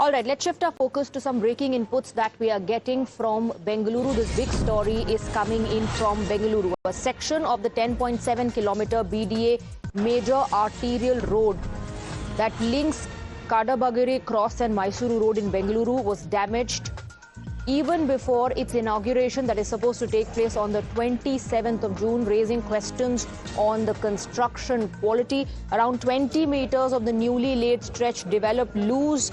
All right, let's shift our focus to some breaking inputs that we are getting from Bengaluru. This big story is coming in from Bengaluru. A section of the 10.7-kilometer BDA Major Arterial Road that links Kadabagere Cross and Mysuru Road in Bengaluru was damaged even before its inauguration that is supposed to take place on the 27th of June, raising questions on the construction quality. Around 20 meters of the newly laid stretch developed loose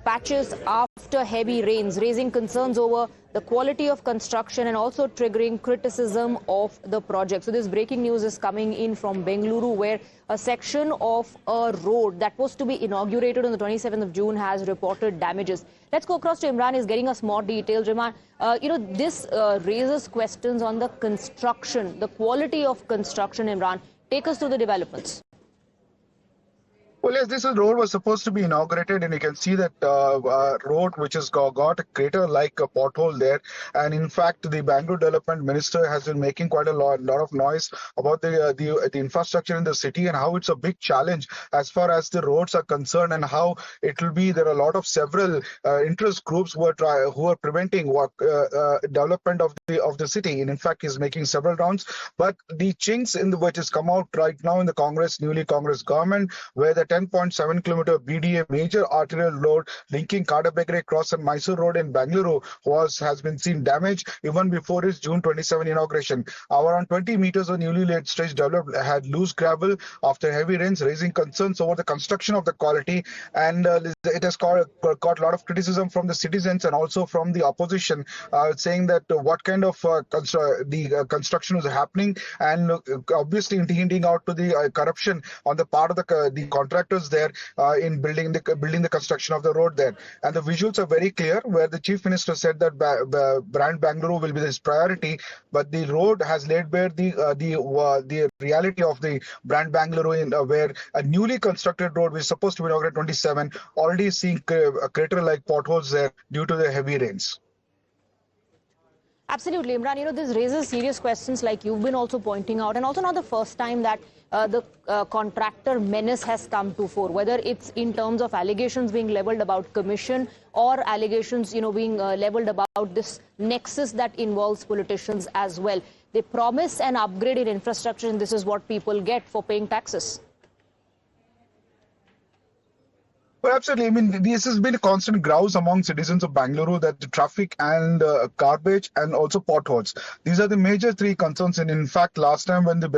patches after heavy rains, raising concerns over the quality of construction and also triggering criticism of the project. So this breaking news is coming in from Bengaluru, where a section of a road that was to be inaugurated on the 27th of June has reported damages. Let's go across to Imran. He's getting us more details. Imran, this raises questions on the construction, the quality of construction. Imran, take us through the developments. Well, yes, this road was supposed to be inaugurated, and you can see that road which has got a crater-like pothole there. And in fact, the Bangalore Development Minister has been making quite a lot of noise about the infrastructure in the city and how it's a big challenge as far as the roads are concerned, and how it will be. There are a lot of several interest groups who are preventing development of the city. And in fact, he's making several rounds. But the chinks in which has come out right now in the newly Congress government, where the 10.7-kilometer BDA Major Arterial Road linking Kadabagere Cross and Mysuru Road in Bengaluru has been seen damaged even before its June 27 inauguration. Around 20 meters of newly laid stretch developed had loose gravel after heavy rains, raising concerns over the construction of the quality. And it has got a lot of criticism from the citizens and also from the opposition, saying that what kind of construction is happening, and obviously hinting out to the corruption on the part of the contractors there in building the construction of the road there. And the visuals are very clear, where the Chief Minister said that brand Bengaluru will be his priority, but the road has laid bare the reality of the brand Bengaluru, where a newly constructed road which is supposed to be inaugurated 27 already seeing crater-like potholes there due to the heavy rains. Absolutely, Imran. This raises serious questions, like you've been also pointing out, and also not the first time that the contractor menace has come to fore, whether it's in terms of allegations being leveled about commission or allegations, being leveled about this nexus that involves politicians as well. They promise an upgrade in infrastructure, and this is what people get for paying taxes. Well, absolutely. I mean, this has been a constant grouse among citizens of Bengaluru, that the traffic and garbage and also potholes. These are the major three concerns. And in fact, last time when the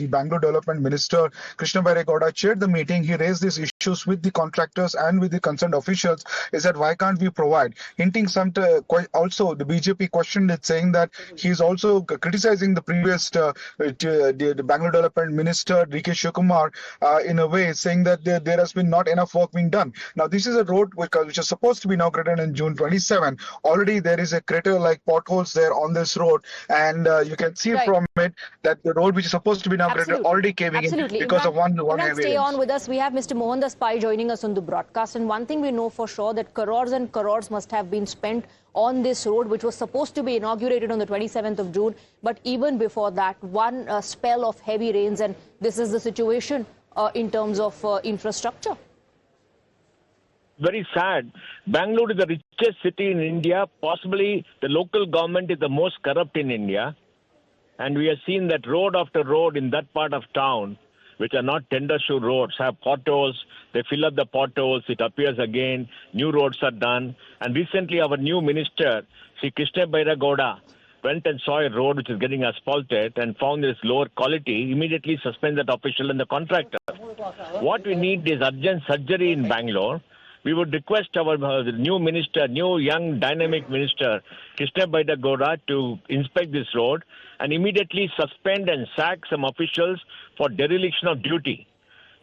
Bangalore Development Minister Kadabagere Gowda chaired the meeting, he raised these issues with the contractors and with the concerned officials. Is that why can't we provide? Hinting also the BJP questioned it, saying that he's also criticizing the previous the Bangalore Development Minister D.K. Shivakumar in a way, saying that there has been not enough work being done. Now, this is a road which is supposed to be inaugurated in June 27. Already there is a crater-like potholes there on this road, and you can see from it that the road which is supposed to be inaugurated already caving in because of one heavy stay on with us. We have Mr. Mohandas Pai joining us on the broadcast, and one thing we know for sure, that crores and crores must have been spent on this road, which was supposed to be inaugurated on the 27th of June. But even before that, one spell of heavy rains, and this is the situation in terms of infrastructure. Very sad. Bangalore is the richest city in India. Possibly the local government is the most corrupt in India. And we have seen that road after road in that part of town, which are not tender shoe roads, have potholes. They fill up the potholes. It appears again. New roads are done. And recently our new minister, Sri Kadabagere Gowda, went and saw a road which is getting asphalted and found this lower quality, immediately suspend that official and the contractor. What we need is urgent surgery in Bangalore. We would request our new minister, new young dynamic minister, Kadabagere Gowda, to inspect this road and immediately suspend and sack some officials for dereliction of duty.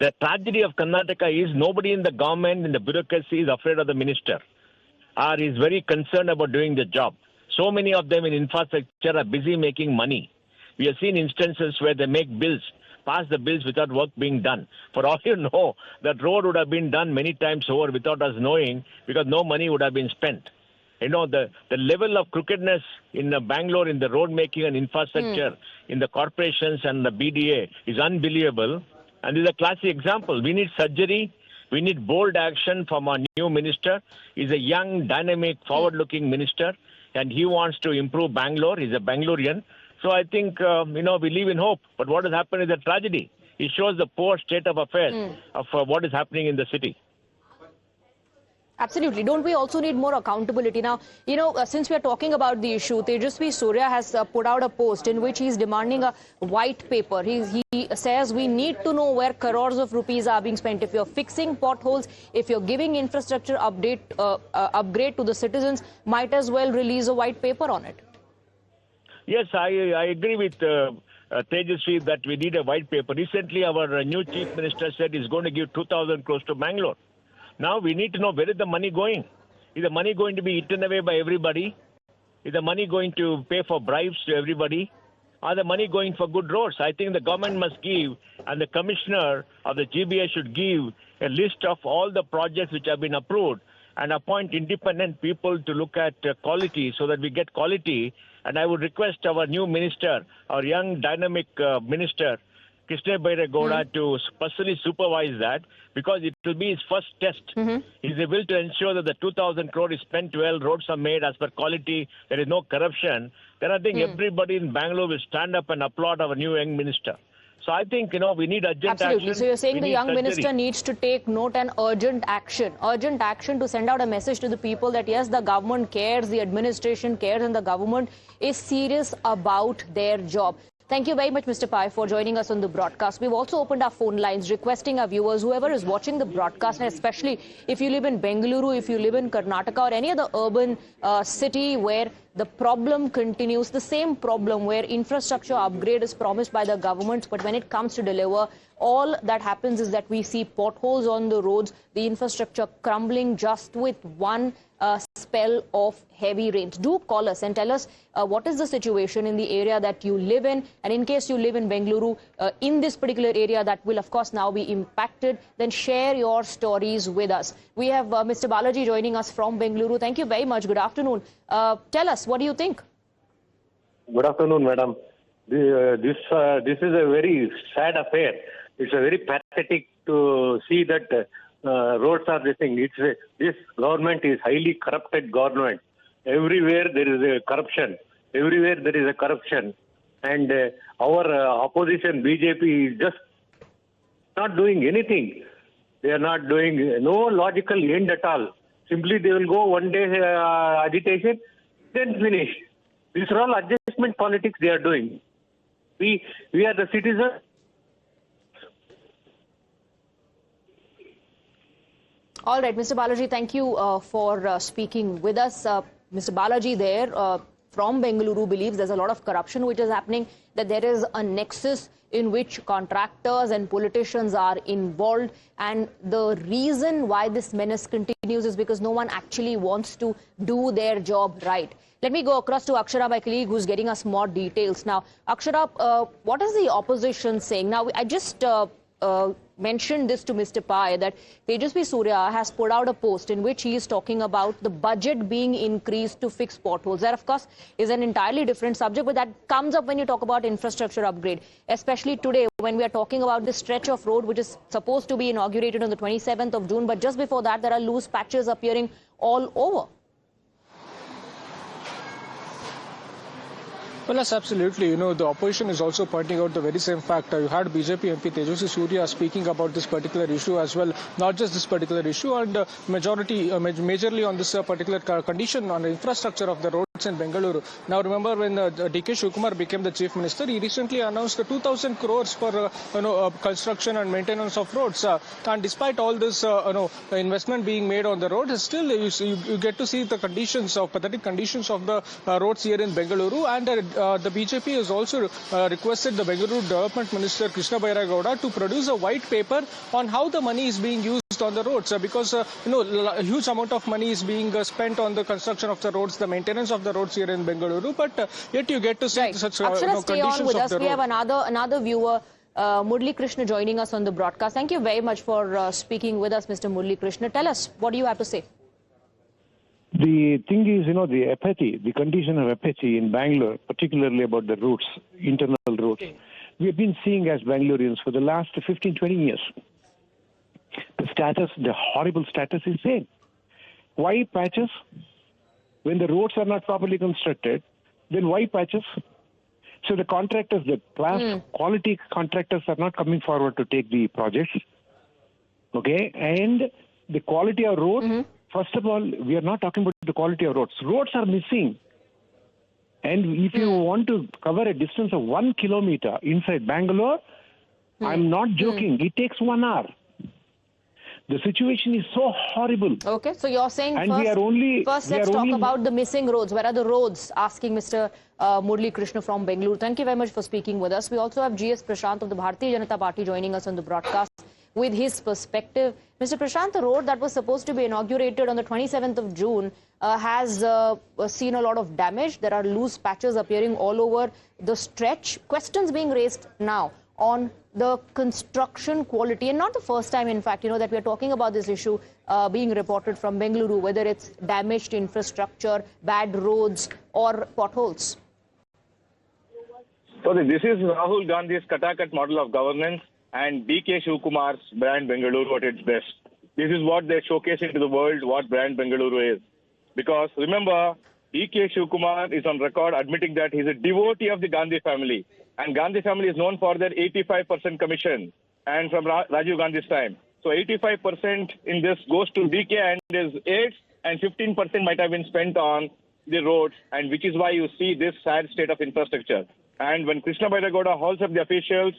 The tragedy of Karnataka is nobody in the government, in the bureaucracy, is afraid of the minister or is very concerned about doing the job. So many of them in infrastructure are busy making money. We have seen instances where they make bills, pass the bills without work being done. For all you know, that road would have been done many times over without us knowing, because no money would have been spent. The level of crookedness in Bangalore in the road making and infrastructure in the corporations and the BDA is unbelievable. And this is a classic example. We need surgery. We need bold action from our new minister. He's a young, dynamic, forward-looking minister, and he wants to improve Bangalore. He's a Bangalorean. So I think, we live in hope. But what has happened is a tragedy. It shows the poor state of affairs of what is happening in the city. Absolutely. Don't we also need more accountability? Now, since we are talking about the issue, Tejasvi Surya has put out a post in which he's demanding a white paper. He says we need to know where crores of rupees are being spent. If you're fixing potholes, if you're giving infrastructure upgrade to the citizens, might as well release a white paper on it. Yes, I agree with Tejasvi that we need a white paper. Recently, our new chief minister said he's going to give 2,000 crores to Bangalore. Now we need to know where is the money going. Is the money going to be eaten away by everybody? Is the money going to pay for bribes to everybody? Are the money going for good roads? I think the government must give, and the commissioner of the GBA should give a list of all the projects which have been approved and appoint independent people to look at quality so that we get quality. And I would request our new minister, our young dynamic minister, Kadabagere to personally supervise that, because it will be his first test. He's able to ensure that the 2,000 crore is spent well, roads are made as per quality, there is no corruption. Then I think everybody in Bangalore will stand up and applaud our new young minister. So I think, we need urgent action. So you're saying the young minister needs to take note and urgent action to send out a message to the people that yes, the government cares, the administration cares, and the government is serious about their job. Thank you very much, Mr. Pai, for joining us on the broadcast. We've also opened our phone lines, requesting our viewers, whoever is watching the broadcast, and especially if you live in Bengaluru, if you live in Karnataka or any other urban city where the problem continues, the same problem where infrastructure upgrade is promised by the government, but when it comes to deliver, all that happens is that we see potholes on the roads, the infrastructure crumbling just with one spell of heavy rains. Do call us and tell us what is the situation in the area that you live in, and in case you live in Bengaluru, in this particular area that will of course now be impacted, then share your stories with us. We have Mr. Balaji joining us from Bengaluru. Thank you very much. Good afternoon. Tell us, what do you think? Good afternoon, madam. This is a very sad affair. It's a very pathetic to see that roads are this thing. This government is highly corrupted government. Everywhere there is a corruption. And our opposition, BJP, is just not doing anything. They are not doing no logical end at all. Simply they will go one day agitation, then finish. These are all adjustment politics they are doing. We are the citizens. All right, Mr. Balaji, thank you for speaking with us. Mr. Balaji there from Bengaluru believes there's a lot of corruption which is happening, that there is a nexus in which contractors and politicians are involved. And the reason why this menace continues is because no one actually wants to do their job right. Let me go across to Akshara, my colleague, who's getting us more details. Now, Akshara, what is the opposition saying? Now, I just mentioned this to Mr. Pai, that Tejasvi Surya has put out a post in which he is talking about the budget being increased to fix potholes. That, of course, is an entirely different subject, but that comes up when you talk about infrastructure upgrade, especially today when we are talking about this stretch of road which is supposed to be inaugurated on the 27th of June. But just before that, there are loose patches appearing all over. Well, yes, absolutely. The opposition is also pointing out the very same fact. You had BJP MP Tejasvi Surya speaking about this particular issue as well, not just this particular issue, and majorly on this particular condition on the infrastructure of the roads in Bengaluru. Now, remember when DK Shivakumar became the chief minister, he recently announced 2,000 crores for construction and maintenance of roads. And despite all this investment being made on the road, still you get to see the pathetic conditions of the roads here in Bengaluru. And the BJP has also requested the Bengaluru Development Minister Kadabagere to produce a white paper on how the money is being used on the roads, because a huge amount of money is being spent on the construction of the roads, the maintenance of the roads here in Bengaluru, but yet you get to see such conditions stay on with us. of the road. We have another viewer, Murli Krishna, joining us on the broadcast. Thank you very much for speaking with us, Mr. Murli Krishna. Tell us, what do you have to say? The thing is, the apathy, the condition of apathy in Bangalore, particularly about the roads, internal roads, we have been seeing as Bangaloreans for the last 15, 20 years. The status, the horrible status is same. Why patches? When the roads are not properly constructed, then why patches? So the contractors, the class quality contractors are not coming forward to take the projects. Okay, and the quality of roads, first of all, we are not talking about the quality of roads. Roads are missing. And if you want to cover a distance of 1 kilometer inside Bangalore, I'm not joking, it takes 1 hour. The situation is so horrible. Okay, so you're saying and first let's talk about the missing roads. Where are the roads? Asking Mr. Murli Krishna from Bengaluru. Thank you very much for speaking with us. We also have GS Prashant of the Bharatiya Janata Party joining us on the broadcast with his perspective. Mr. Prashant, the road that was supposed to be inaugurated on the 27th of June has seen a lot of damage. There are loose patches appearing all over the stretch. Questions being raised now on the construction quality, and not the first time, in fact, that we are talking about this issue being reported from Bengaluru, whether it's damaged infrastructure, bad roads, or potholes. So this is Rahul Gandhi's Katakat model of governance and DK Shivkumar's brand Bengaluru at its best. This is what they showcase into the world, what brand Bengaluru is. Because remember, DK Shivkumar is on record admitting that he's a devotee of the Gandhi family. And Gandhi family is known for their 85% commission, and from Rajiv Gandhi's time. So 85% in this goes to DK and his aides, and 15% might have been spent on the roads, and which is why you see this sad state of infrastructure. And when Krishna Bairagoda hauls up the officials,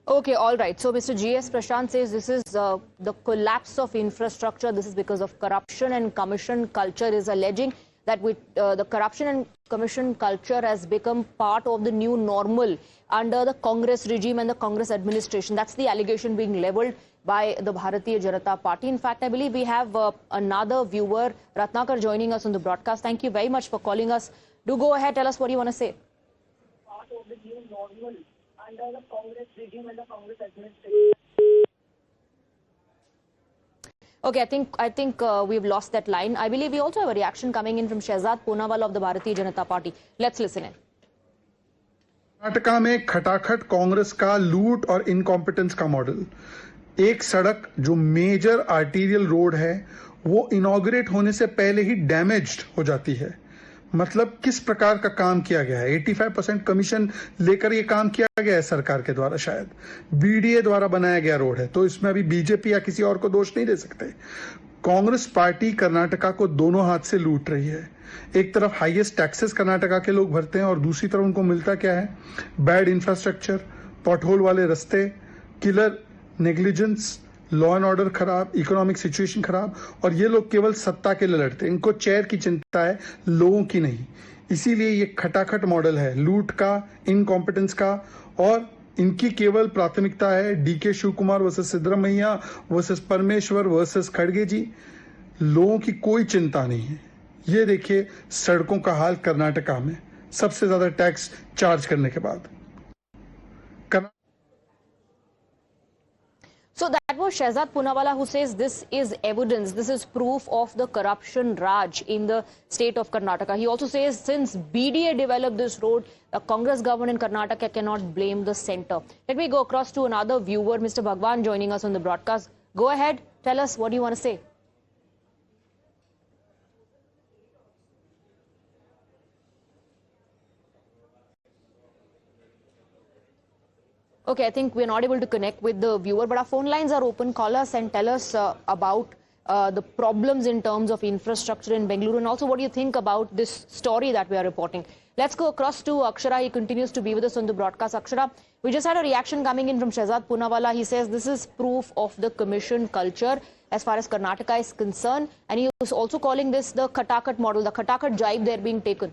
Okay, all right. So Mr. GS Prashant says this is the collapse of infrastructure. This is because of corruption, and commission culture is alleging that the corruption and commission culture has become part of the new normal under the Congress regime and the Congress administration. That's the allegation being leveled by the Bharatiya Janata Party. In fact, I believe we have another viewer, Ratnakar, joining us on the broadcast. Thank you very much for calling us. Do go ahead. Tell us what you want to say. Part of the new normal under the Congress regime and the Congress administration. Okay, I think we've lost that line. I believe we also have a reaction coming in from Shehzad Poonawala of the Bharatiya Janata Party. Let's listen in. Karnataka में खटाखट कांग्रेस का लूट और incompetence का model. एक सड़क जो major arterial road है वो इनॉग्रेट होने से पहले ही डैमेज्ड हो जाती है. मतलब किस प्रकार का काम किया गया है. 85% कमीशन लेकर ये काम किया गया है सरकार के द्वारा. शायद बीडीए द्वारा बनाया गया रोड है, तो इसमें अभी बीजेपी या किसी और को दोष नहीं दे सकते. कांग्रेस पार्टी कर्नाटका को दोनों हाथ से लूट रही है. एक तरफ हाईएस्ट टैक्सेस कर्नाटका के लोग भरते हैं और दूसरी तरफ उनको मिलता क्या है? बैड इंफ्रास्ट्रक्चर, पॉटहोल वाले रास्ते, killer negligence, law and order खराब, इकोनॉमिक सिचुएशन खराब. और ये लोग केवल सत्ता के लिए लड़ते हैं. इनको चेयर की चिंता है, लोगों की नहीं. इसीलिए ये खटाखट मॉडल है लूट का, इनकॉम्पिटेंस का. और इनकी केवल प्राथमिकता है DK Shivakumar versus Siddaramaiah versus Parameshwara versus खड़गे जी. लोगों की कोई चिंता नहीं है. ये देखिए सड़कों का हाल कर्नाटका में, सबसे ज्यादा टैक्स चार्ज करने के बाद. So that was Shehzad Poonawala who says this is evidence, this is proof of the corruption raj in the state of Karnataka. He also says since BDA developed this road, the Congress government in Karnataka cannot blame the centre. Let me go across to another viewer, Mr. Bhagwan, joining us on the broadcast. Go ahead, tell us what you want to say. Okay, I think we're not able to connect with the viewer, but our phone lines are open. Call us and tell us about the problems in terms of infrastructure in Bengaluru, and also what do you think about this story that we are reporting. Let's go across to Akshara. He continues to be with us on the broadcast. Akshara, we just had a reaction coming in from Shehzad Poonawala. He says this is proof of the commission culture as far as Karnataka is concerned, and he was also calling this the Khatakat model, the Khatakat jibe there being taken.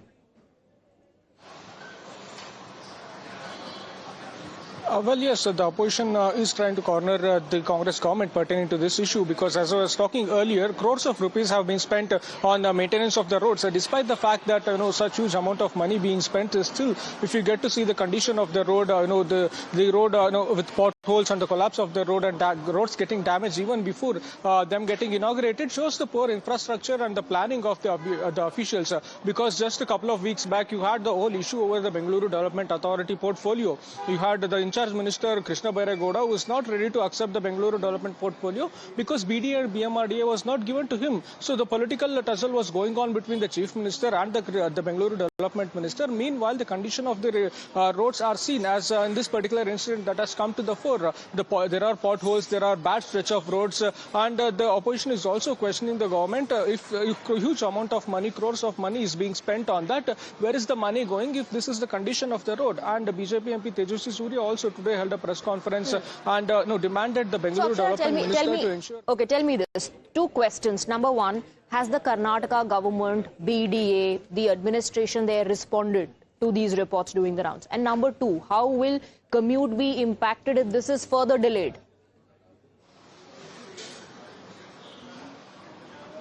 Well, yes, the opposition is trying to corner the Congress government pertaining to this issue because, as I was talking earlier, crores of rupees have been spent on maintenance of the roads. Despite the fact that such huge amount of money being spent, still, if you get to see the condition of the road, the road with potholes holes and the collapse of the road and roads getting damaged even before them getting inaugurated shows the poor infrastructure and the planning of the officials. Because just a couple of weeks back, you had the whole issue over the Bengaluru Development Authority portfolio. You had the in-charge minister, Kadabagere, who was not ready to accept the Bengaluru Development portfolio because BDA and BMRDA was not given to him. So the political tussle was going on between the chief minister and the Bengaluru Development Minister. Meanwhile, the condition of the roads are seen as in this particular incident that has come to the fore. There are potholes, there are bad stretch of roads, and the opposition is also questioning the government if a huge amount of money, crores of money is being spent on that. Where is the money going if this is the condition of the road? And BJP MP Tejoshi Surya also today held a press conference and demanded the Bengaluru Development Minister to ensure. Okay, tell me this. Two questions. Number one, has the Karnataka government, BDA, the administration there responded to these reports doing the rounds? And number two, how will commute be impacted if this is further delayed?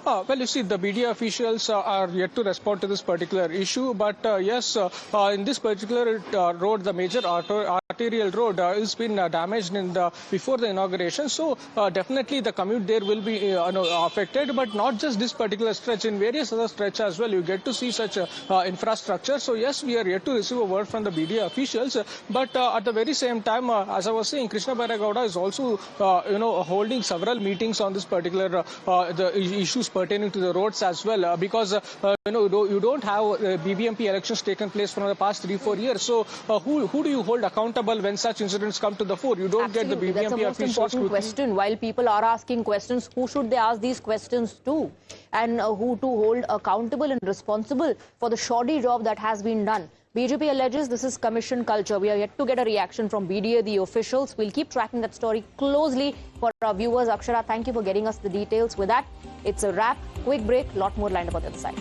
Well, you see, the BDA officials are yet to respond to this particular issue. But yes, in this particular road, the major arterial road has been damaged before the inauguration. So definitely the commute there will be affected. But not just this particular stretch. In various other stretches as well, you get to see such infrastructure. So yes, we are yet to receive a word from the BDA officials. But at the very same time, as I was saying, Kadabagere is also holding several meetings on this particular the issues pertaining to the roads as well, because you don't have BBMP elections taken place from the past 3-4 years. So who do you hold accountable when such incidents come to the fore? You don't Absolutely. get the BBMP That's the most officials important question. While people are asking questions, who should they ask these questions to? And who to hold accountable and responsible for the shoddy job that has been done? BJP alleges this is commission culture. We are yet to get a reaction from BDA, the officials. We'll keep tracking that story closely for our viewers. Akshara, thank you for getting us the details. With that, it's a wrap. Quick break. Lot more lined up on the other side.